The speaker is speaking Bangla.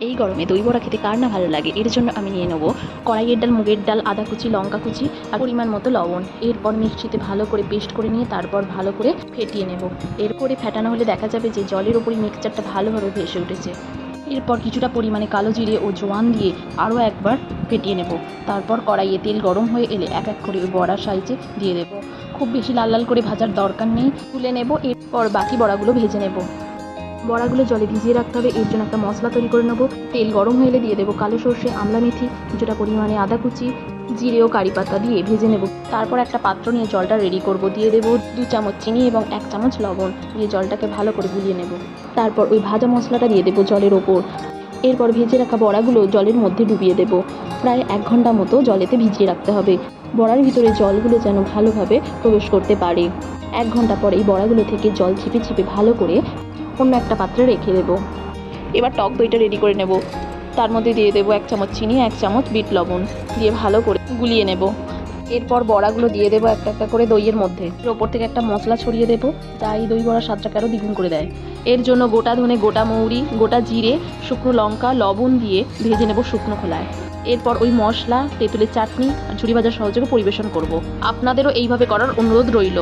এই গরমে দই বড়া খেতে কার না ভালো লাগে। এর জন্য আমি নিয়ে নেবো কড়াইয়ের ডাল, মুগের ডাল, আদা কুচি, লঙ্কা কুচি আর পরিমাণ মতো লবণ। এরপর মিক্সিতে ভালো করে পেস্ট করে নিয়ে তারপর ভালো করে ফেটিয়ে নেব। এরপরে ফেটানো হলে দেখা যাবে যে জলের ওপরই মিক্সচারটা ভালোভাবে ভেসে উঠেছে। এরপর কিছুটা পরিমাণে কালো জিরে ও জোয়ান দিয়ে আরও একবার ফেটিয়ে নেব। তারপর কড়াইয়ে তেল গরম হয়ে এলে এক এক করে ওই বড়ার সাইজে দিয়ে দেবো। খুব বেশি লাল লাল করে ভাজার দরকার নেই, তুলে নেব। এরপর বাকি বড়াগুলো ভেজে নেব। বড়াগুলো জলে ভিজিয়ে রাখতে হবে, এর জন্য একটা মশলা তৈরি করে নেব। তেল গরম হয়ে এলে দিয়ে দেবো কালো সর্ষে, আমলা মেথি, কিছুটা পরিমাণে আদা কুচি, জিরে ও কারি পাতা দিয়ে ভেজে নেব। তারপর একটা পাত্র নিয়ে জলটা রেডি করব। দিয়ে দেবো 2 চামচ চিনি এবং 1 চামচ লবণ, দিয়ে জলটাকে ভালো করে গুলিয়ে নেব। তারপর ওই ভাজা মশলাটা দিয়ে দেবো জলের ওপর। এরপর ভেজে রাখা বড়াগুলো জলের মধ্যে ডুবিয়ে দেবো। প্রায় 1 ঘন্টা মতো জলেতে ভিজিয়ে রাখতে হবে, বড়ার ভিতরে জলগুলো যেন ভালোভাবে প্রবেশ করতে পারে। 1 ঘন্টা পর এই বড়াগুলো থেকে জল ছিপে ছিপে ভালো করে অন্য একটা পাত্রে রেখে দেবো। এবার টক দইটা রেডি করে নেব। তার মধ্যে দিয়ে দেবো 1 চামচ চিনি, 1 চামচ বিট লবণ, দিয়ে ভালো করে গুলিয়ে নেব। এরপর বড়াগুলো দিয়ে দেবো একটা একটা করে দইয়ের মধ্যে। এর ওপর থেকে একটা মশলা ছড়িয়ে দেবো, যা এই দই বড়ার স্বাদটাকে আরও দ্বিগুণ করে দেয়। এর জন্য গোটা ধনে, গোটা মৌরি, গোটা জিরে, শুকনো লঙ্কা, লবণ দিয়ে ভেজে নেব শুকনো খোলায়। এরপর ওই মশলা, তেঁতুলের চাটনি আর ঝুরি ভাজা সহযোগে পরিবেশন করব। আপনাদেরও এইভাবে করার অনুরোধ রইল।